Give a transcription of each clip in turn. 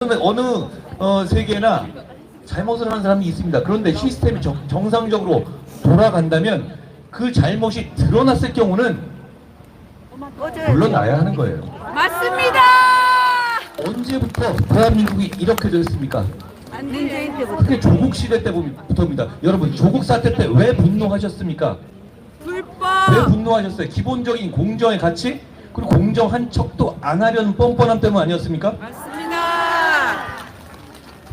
어느 세계나 잘못을 하는 사람이 있습니다. 그런데 시스템이 정상적으로 돌아간다면 그 잘못이 드러났을 경우는 물러나야 하는 거예요. 맞습니다. 언제부터 대한민국이 이렇게 됐습니까? 문재인 때부터. 그게 조국 시대 때부터입니다. 여러분, 조국 사태 때 왜 분노하셨습니까? 왜 불법. 분노하셨어요? 기본적인 공정의 가치, 그리고 공정한 척도 안 하려는 뻔뻔함 때문 아니었습니까? 맞습니다.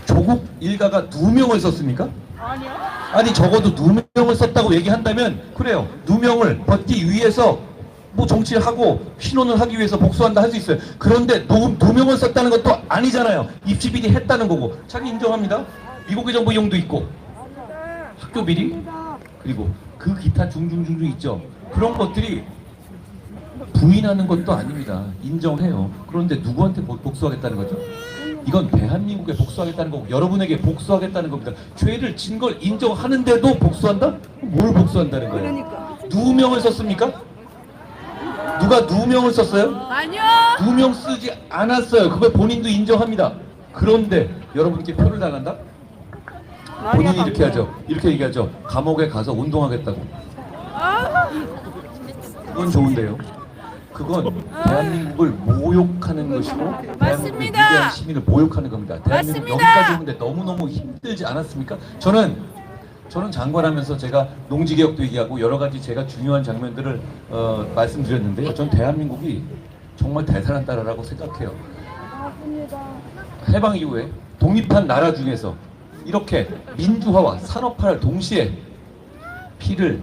조국 일가가 누명을 썼습니까? 아니요. 아니, 적어도 누명을 썼다고 얘기한다면 그래요. 누명을 벗기 위해서 뭐 정치를 하고 신원을 하기 위해서 복수한다 할 수 있어요. 그런데 누명을 썼다는 것도 아니잖아요. 입시 비리 했다는 거고. 자기 인정합니다. 미국의 정보 이용도 있고 학교 비리, 그리고 그 기타 중중중중 있죠. 그런 것들이 부인하는 것도 아닙니다. 인정해요. 그런데 누구한테 복수하겠다는 거죠? 이건 대한민국에 복수하겠다는 거고, 여러분에게 복수하겠다는 겁니다. 죄를 진 걸 인정하는데도 복수한다? 뭘 복수한다는 거예요? 그러니까. 누명을 썼습니까? 누가 누명을 썼어요? 아니요. 누명 쓰지 않았어요. 그걸 본인도 인정합니다. 그런데 여러분께 표를 당한다? 본인이 이렇게 하죠. 이렇게 얘기하죠. 감옥에 가서 운동하겠다고. 그건 좋은데요. 그건 대한민국을 모욕하는 것이고 대한민국의 위대한 시민을 모욕하는 겁니다. 대한민국 여기까지 오는데 너무너무 힘들지 않았습니까? 저는 장관하면서 제가 농지개혁도 얘기하고 여러 가지 제가 중요한 장면들을 말씀드렸는데요. 전 대한민국이 정말 대단한 나라라고 생각해요. 해방 이후에 독립한 나라 중에서 이렇게 민주화와 산업화를 동시에 피를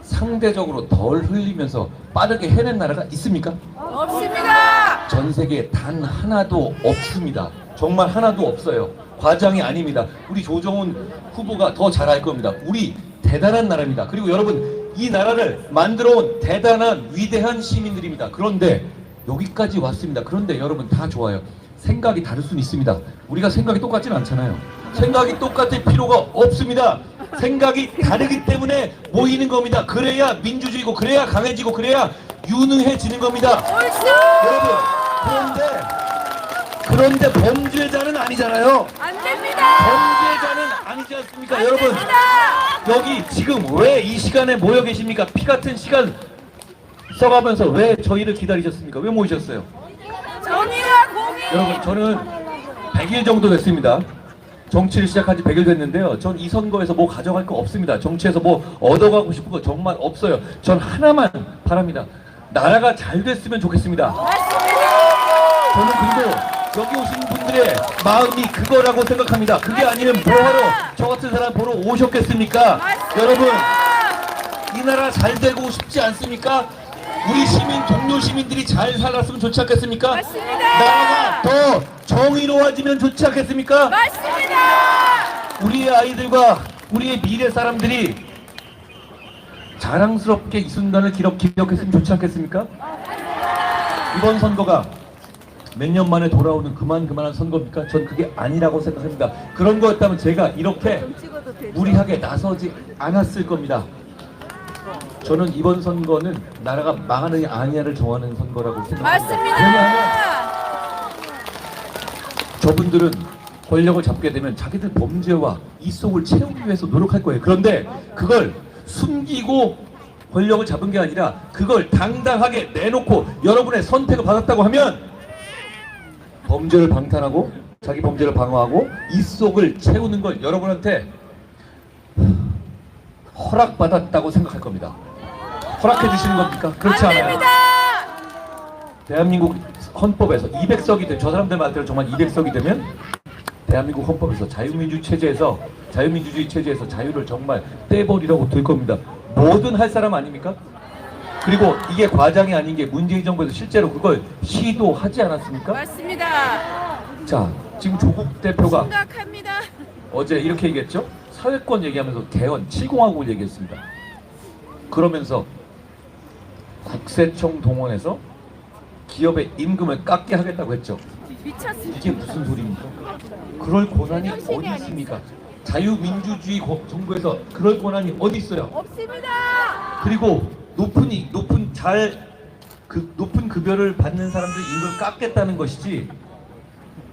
상대적으로 덜 흘리면서 빠르게 해낸 나라가 있습니까? 없습니다. 전 세계에 단 하나도 없습니다. 정말 하나도 없어요. 과장이 아닙니다. 우리 조정훈 후보가 더 잘 알 겁니다. 우리 대단한 나라입니다. 그리고 여러분, 이 나라를 만들어온 대단한 위대한 시민들입니다. 그런데 여기까지 왔습니다. 그런데 여러분, 다 좋아요. 생각이 다를 수는 있습니다. 우리가 생각이 똑같지는 않잖아요. 생각이 똑같을 필요가 없습니다. 생각이 다르기 때문에 모이는 겁니다. 그래야 민주주의고, 그래야 강해지고, 그래야 유능해지는 겁니다. 여러분, 그런데 범죄자는 아니잖아요. 안 됩니다. 범죄자는 아니지 않습니까? 여러분, 여기 지금 왜 이 시간에 모여 계십니까? 피 같은 시간 써가면서 왜 저희를 기다리셨습니까? 왜 모이셨어요? 정의와 공의. 여러분, 저는 100일 정도 됐습니다. 정치를 시작한 지 100일 됐는데요. 전 이 선거에서 뭐 가져갈 거 없습니다. 정치에서 뭐 얻어가고 싶은 거 정말 없어요. 전 하나만 바랍니다. 나라가 잘 됐으면 좋겠습니다. 저는 그리고 여기 오신 분들의 마음이 그거라고 생각합니다. 그게 아니면 뭐하러 저 같은 사람 보러 오셨겠습니까? 여러분, 이 나라 잘 되고 싶지 않습니까? 우리 시민, 동료 시민들이 잘 살았으면 좋지 않겠습니까? 맞습니다. 나라가 더 정의로워지면 좋지 않겠습니까? 맞습니다. 우리의 아이들과 우리의 미래 사람들이 자랑스럽게 이 순간을 기억했으면 좋지 않겠습니까? 이번 선거가 몇 년 만에 돌아오는 그만한 선거입니까? 전 그게 아니라고 생각합니다. 그런 거였다면 제가 이렇게 무리하게 나서지 않았을 겁니다. 저는 이번 선거는 나라가 망하느냐 아니냐를 정하는 선거라고 생각합니다. 왜냐하면 저분들은 권력을 잡게 되면 자기들 범죄와 이 속을 채우기 위해서 노력할 거예요. 그런데 그걸 숨기고 권력을 잡은 게 아니라 그걸 당당하게 내놓고 여러분의 선택을 받았다고 하면 범죄를 방탄하고 자기 범죄를 방어하고 이 속을 채우는 걸 여러분한테 허락받았다고 생각할 겁니다. 허락해 주시는 겁니까? 그렇지 않아요. 대한민국 헌법에서 200석이 돼, 저 사람들 말대로 정말 200석이 되면 대한민국 헌법에서 자유민주주의 체제에서 자유를 정말 떼버리라고 될 겁니다. 뭐든 할 사람 아닙니까? 그리고 이게 과장이 아닌 게 문재인 정부에서 실제로 그걸 시도하지 않았습니까? 맞습니다. 자, 지금 조국 대표가 생각합니다. 어제 이렇게 얘기했죠? 사회권 얘기하면서 개헌 7공화국을 얘기했습니다. 그러면서 국세청 동원해서 기업의 임금을 깎게 하겠다고 했죠. 미쳤습니다. 이게 무슨 소리입니까? 그럴 권한이 어디 있습니까? 자유민주주의 정부에서 그럴 권한이 어디 있어요? 없습니다. 그리고 높은 급여를 받는 사람들 임금을 깎겠다는 것이지,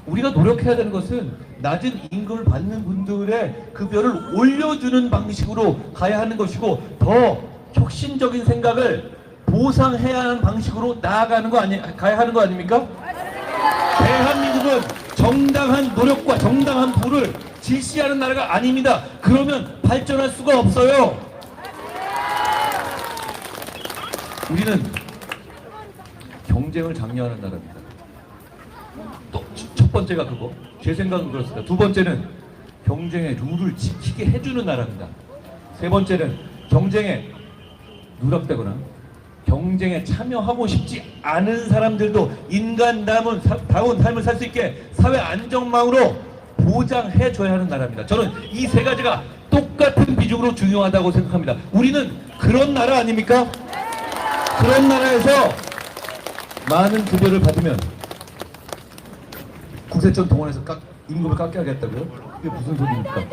우리가 노력해야 되는 것은 낮은 임금을 받는 분들의 급여를 올려주는 방식으로 가야 하는 것이고, 더 혁신적인 생각을 보상해야 하는 방식으로 나아가는 거 가야 하는 거 아닙니까? 대한민국은 정당한 노력과 정당한 부를 실시하는 나라가 아닙니다. 그러면 발전할 수가 없어요. 우리는 경쟁을 장려하는 나라입니다. 또 첫 번째가 그거, 제 생각은 그렇습니다. 두 번째는 경쟁의 룰을 지키게 해주는 나라입니다. 세 번째는 경쟁에 누락되거나 경쟁에 참여하고 싶지 않은 사람들도 인간다운 삶을 살 수 있게 사회 안전망으로 보장해줘야 하는 나라입니다. 저는 이 세 가지가 똑같은 비중으로 중요하다고 생각합니다. 우리는 그런 나라 아닙니까? 그런 나라에서 많은 급여를 받으면 국세청 동원해서 임금을 깎게 하겠다고요? 이게 무슨 소리입니까?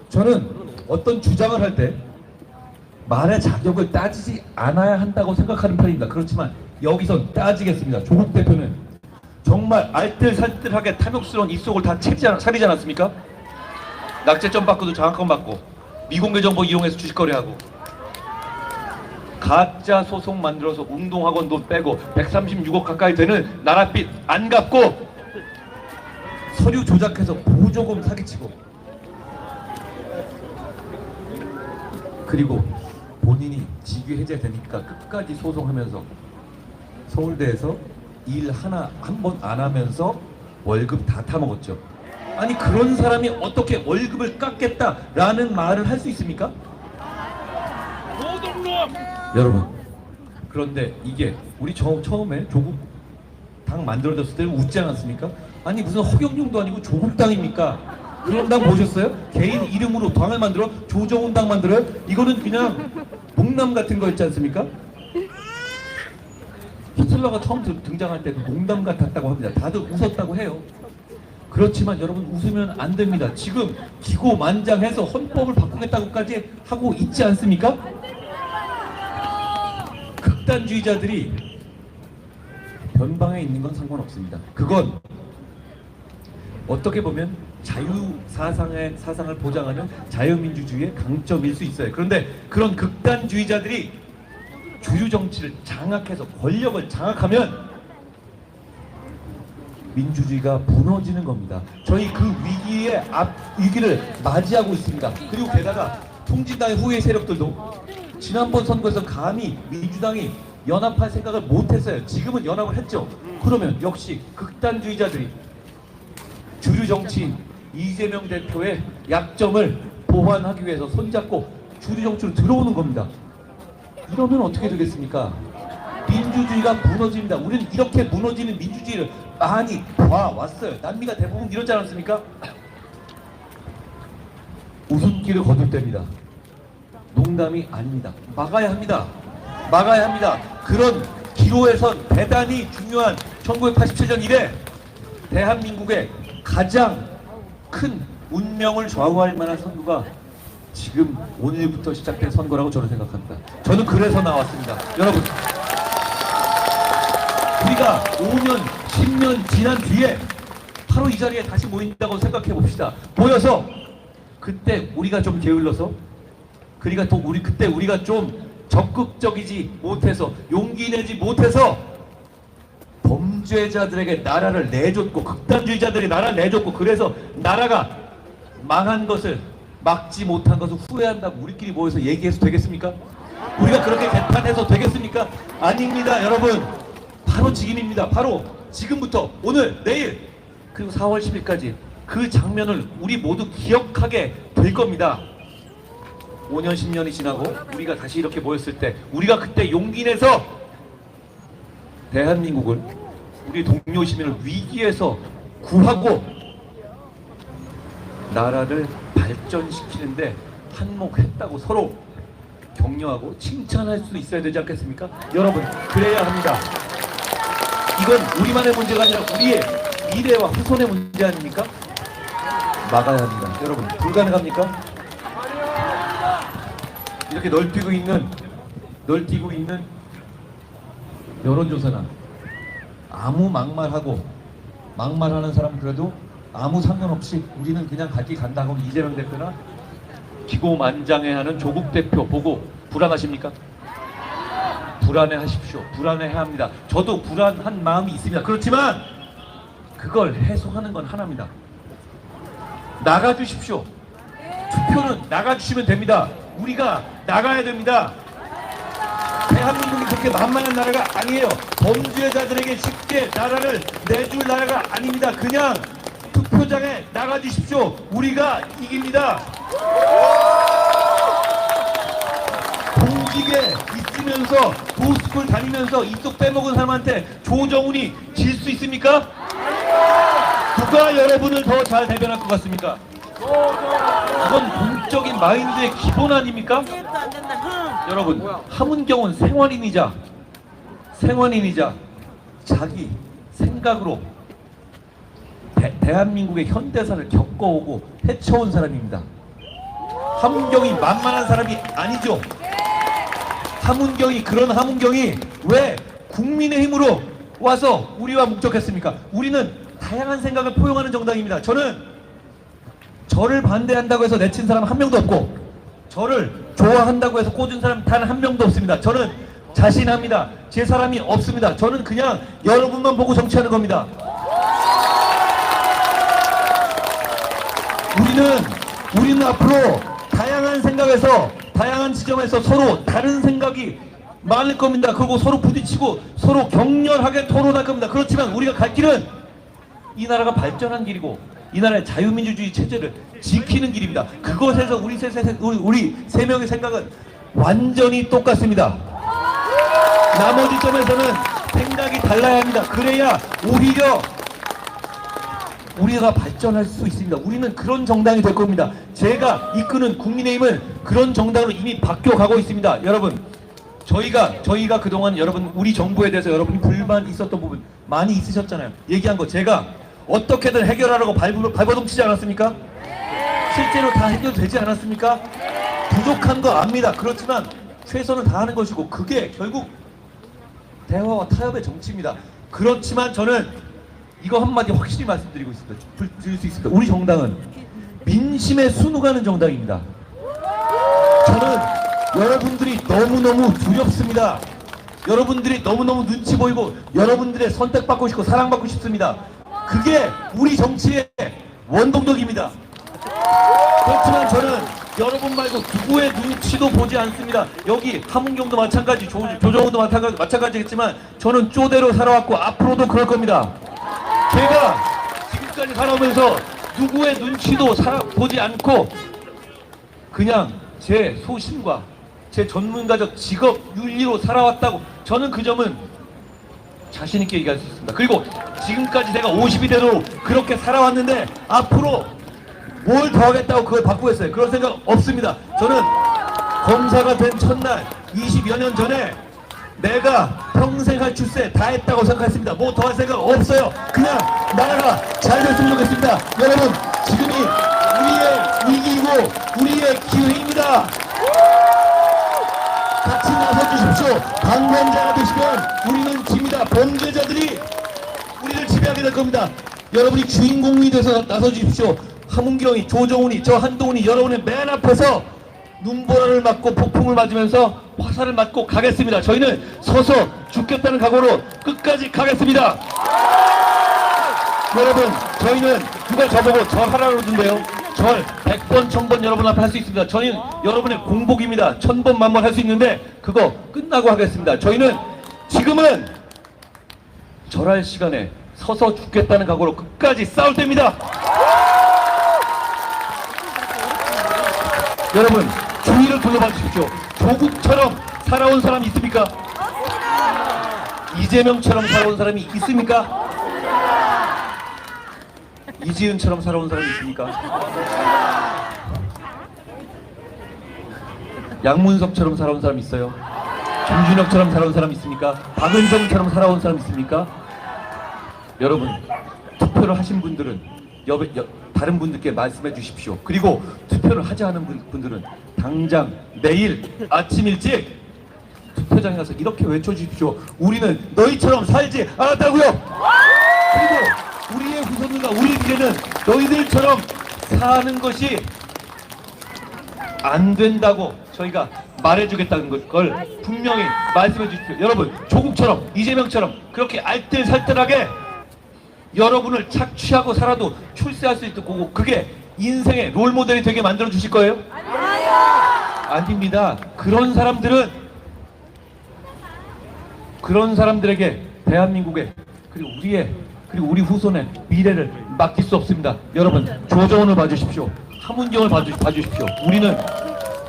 저는 어떤 주장을 할 때 말의 자격을 따지지 않아야 한다고 생각하는 편입니다. 그렇지만 여기선 따지겠습니다. 조국 대표는 정말 알뜰살뜰하게 탐욕스러운 입속을 다 차리지 않았습니까? 낙제점 받고도 장학금 받고 미공개 정보 이용해서 주식거래하고 가짜 소송 만들어서 운동학원 돈 빼고 136억 가까이 되는 나랏빚 안 갚고 서류 조작해서 보조금 사기치고, 그리고 본인이 직위 해제되니까 끝까지 소송하면서 서울대에서 일 한 번 안 하면서 월급 다 타먹었죠. 아니, 그런 사람이 어떻게 월급을 깎겠다라는 말을 할 수 있습니까? 여러분, 그런데 이게 우리 처음에 조국 당 만들어졌을 때 웃지 않았습니까? 아니, 무슨 허경영도 아니고 조국 당입니까? 그런 당 보셨어요? 개인 이름으로 당을 만들어 조정훈 당 만들어요? 이거는 그냥 농담 같은 거였지 않습니까? 히틀러가 처음 등장할 때도 농담 같았다고 합니다. 다들 웃었다고 해요. 그렇지만 여러분, 웃으면 안 됩니다. 지금 기고만장해서 헌법을 바꾸겠다고까지 하고 있지 않습니까? 극단주의자들이 변방에 있는 건 상관없습니다. 그건 어떻게 보면 사상을 보장하는 자유민주주의의 강점일 수 있어요. 그런데 그런 극단주의자들이 주류 정치를 장악해서 권력을 장악하면 민주주의가 무너지는 겁니다. 저희 그 위기를 맞이하고 있습니다. 그리고 게다가 통진당의 후계 세력들도 지난번 선거에서 감히 민주당이 연합할 생각을 못했어요. 지금은 연합을 했죠. 그러면 역시 극단주의자들이 주류 정치인 이재명 대표의 약점을 보완하기 위해서 손잡고 주류 정치로 들어오는 겁니다. 이러면 어떻게 되겠습니까? 민주주의가 무너집니다. 우리는 이렇게 무너지는 민주주의를 많이 봐왔어요. 남미가 대부분 이러지 않았습니까? 웃음기를 거둘 때입니다. 농담이 아닙니다. 막아야 합니다. 막아야 합니다. 그런 기로에선 대단히 중요한 1987년 이래 대한민국의 가장 큰 운명을 좌우할 만한 선거가 지금 오늘부터 시작된 선거라고 저는 생각합니다. 저는 그래서 나왔습니다. 여러분, 우리가 5년, 10년 지난 뒤에 바로 이 자리에 다시 모인다고 생각해 봅시다. 모여서 그때 우리가 좀 게을러서, 그때 우리가 좀 적극적이지 못해서, 용기 내지 못해서 범죄자들에게 나라를 내줬고, 극단주의자들이 나라를 내줬고, 그래서 나라가 망한 것을, 막지 못한 것을 후회한다고 우리끼리 모여서 얘기해서 되겠습니까? 우리가 그렇게 개판해서 되겠습니까? 아닙니다, 여러분. 바로 지금입니다. 바로 지금부터, 오늘, 내일, 그리고 4월 10일까지 그 장면을 우리 모두 기억하게 될 겁니다. 5년, 10년이 지나고 우리가 다시 이렇게 모였을 때, 우리가 그때 용기 내서 대한민국을, 우리 동료 시민을 위기에서 구하고 나라를 발전시키는데 한몫했다고 서로 격려하고 칭찬할 수 있어야 되지 않겠습니까? 여러분, 그래야 합니다. 이건 우리만의 문제가 아니라 우리의 미래와 후손의 문제 아닙니까? 막아야 합니다. 여러분, 불가능합니까? 이렇게 널뛰고 있는 여론조사나 아무 막말하고 막말하는 사람은 그래도 아무 상관없이 우리는 그냥 갈 길 간다고 이재명 대표나 기고만장해하는 조국 대표 보고 불안하십니까? 불안해하십시오. 불안해야 합니다. 저도 불안한 마음이 있습니다. 그렇지만 그걸 해소하는 건 하나입니다. 나가주십시오. 투표는 나가주시면 됩니다. 우리가 나가야 됩니다. 대한민국이 그렇게 만만한 나라가 아니에요. 범죄자들에게 쉽게 나라를 내줄 나라가 아닙니다. 그냥 투표장에 나가주십시오. 우리가 이깁니다. 공직에 있으면서 도스쿨 다니면서 입속 빼먹은 사람한테 조정훈이 질 수 있습니까? 누가 여러분을 더 잘 대변할 것 같습니까? 그건 공적인 마인드의 기본 아닙니까? 여러분, 함은경은 생활인이자 자기 생각으로 대한민국의 현대사를 겪어오고 헤쳐온 사람입니다. 함은경이 만만한 사람이 아니죠. 그런 함은경이 왜 국민의힘으로 와서 우리와 묵적했습니까? 우리는 다양한 생각을 포용하는 정당입니다. 저를 반대한다고 해서 내친 사람 한 명도 없고, 저를 좋아한다고 해서 꽂은 사람 단 한 명도 없습니다. 저는 자신합니다. 제 사람이 없습니다. 저는 그냥 여러분만 보고 정치하는 겁니다. 우리는 앞으로 다양한 생각에서, 다양한 지점에서 서로 다른 생각이 많을 겁니다. 그리고 서로 부딪히고 서로 격렬하게 토론할 겁니다. 그렇지만 우리가 갈 길은 이 나라가 발전한 길이고 이 나라의 자유민주주의 체제를 지키는 길입니다. 그것에서 우리 세 명의 생각은 완전히 똑같습니다. 나머지 점에서는 생각이 달라야 합니다. 그래야 오히려 우리가 발전할 수 있습니다. 우리는 그런 정당이 될 겁니다. 제가 이끄는 국민의힘은 그런 정당으로 이미 바뀌어가고 있습니다. 여러분, 저희가 그동안 우리 정부에 대해서 여러분이 불만 있었던 부분 많이 있으셨잖아요. 얘기한 거 제가 어떻게든 해결하라고 발버둥 치지 않았습니까? 실제로 다 해결되지 않았습니까? 부족한 거 압니다. 그렇지만 최선을 다하는 것이고, 그게 결국 대화와 타협의 정치입니다. 그렇지만 저는 이거 한마디 확실히 말씀드리고 있습니다. 드릴 수 있습니다. 우리 정당은 민심에 순응하는 정당입니다. 저는 여러분들이 너무너무 두렵습니다. 여러분들이 너무너무 눈치 보이고 여러분들의 선택받고 싶고 사랑받고 싶습니다. 그게 우리 정치의 원동력입니다. 그렇지만 저는 여러분 말고 누구의 눈치도 보지 않습니다. 여기 함은경도 마찬가지, 조정훈도 마찬가지겠지만 저는 쪼대로 살아왔고 앞으로도 그럴 겁니다. 제가 지금까지 살아오면서 누구의 눈치도 보지 않고 그냥 제 소신과 제 전문가적 직업 윤리로 살아왔다고, 저는 그 점은 자신있게 얘기할 수 있습니다. 그리고 지금까지 내가 50이 되도록 그렇게 살아왔는데 앞으로 뭘 더 하겠다고 그걸 바꾸겠어요? 그런 생각 없습니다. 저는 검사가 된 첫날 20여 년 전에 내가 평생 할 출세 다 했다고 생각했습니다. 뭐 더 할 생각 없어요. 그냥 나라가 잘 됐으면 좋겠습니다. 여러분, 지금이 우리의 위기이고 우리의 기회입니다. 같이 나서주십시오. 방관자가 되시면 우리는 집니다. 범죄자들이 우리를 지배하게 될 겁니다. 여러분이 주인공이 돼서 나서주십시오. 함은경이, 조정훈이, 저 한동훈이 여러분의 맨 앞에서 눈보라를 맞고 폭풍을 맞으면서 화살을 맞고 가겠습니다. 저희는 서서 죽겠다는 각오로 끝까지 가겠습니다. 여러분, 저희는 누가 저보고 절하라고 그러던데요. 절 100번 1000번 여러분 앞에 할 수 있습니다. 저희는 여러분의 공복입니다. 1000번 만번 할 수 있는데 그거 끝나고 하겠습니다. 저희는 지금은 절할 시간에 서서 죽겠다는 각오로 끝까지 싸울 때입니다. 여러분, 주위를 둘러봐 주십시오. 조국처럼 살아온 사람이 있습니까? 이재명처럼 살아온 사람이 있습니까? 이지은처럼 살아온 사람이 있습니까? 양문석처럼 살아온 사람 있어요? 김준혁처럼 살아온 사람 있습니까? 박은정처럼 살아온 사람 있습니까? 여러분, 투표를 하신 분들은 다른 분들께 말씀해 주십시오. 그리고 투표를 하지 않은 분들은 당장 내일 아침 일찍 투표장에 가서 이렇게 외쳐주십시오. 우리는 너희처럼 살지 않았다고요. 그리고 후손들과 우리 미래는 너희들처럼 사는 것이 안 된다고 저희가 말해주겠다는 걸 분명히 말씀해 주십시오. 여러분, 조국처럼 이재명처럼 그렇게 알뜰살뜰하게 여러분을 착취하고 살아도 출세할 수 있고 그게 인생의 롤모델이 되게 만들어 주실 거예요? 아닙니다. 그런 사람들에게 대한민국의 그리고 우리 후손의 미래를 맡길 수 없습니다. 여러분, 조정훈을 봐주십시오. 함은경을 봐주십시오. 우리는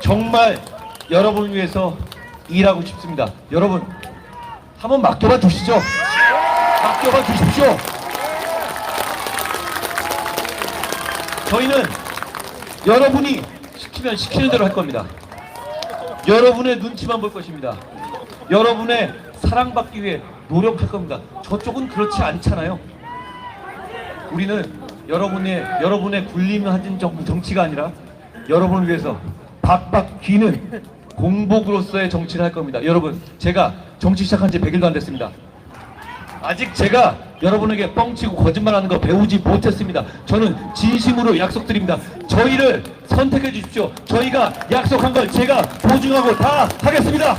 정말 여러분을 위해서 일하고 싶습니다. 여러분, 한번 맡겨봐 주시죠. 맡겨봐 주십시오. 저희는 여러분이 시키면 시키는 대로 할 겁니다. 여러분의 눈치만 볼 것입니다. 여러분의 사랑받기 위해 노력할 겁니다. 저쪽은 그렇지 않잖아요. 우리는 여러분의 군림하는 정치가 아니라 여러분을 위해서 박박 기는 공복으로서의 정치를 할 겁니다. 여러분, 제가 정치 시작한 지 100일도 안 됐습니다. 아직 제가 여러분에게 뻥치고 거짓말하는 거 배우지 못했습니다. 저는 진심으로 약속드립니다. 저희를 선택해 주십시오. 저희가 약속한 걸 제가 보증하고 다 하겠습니다.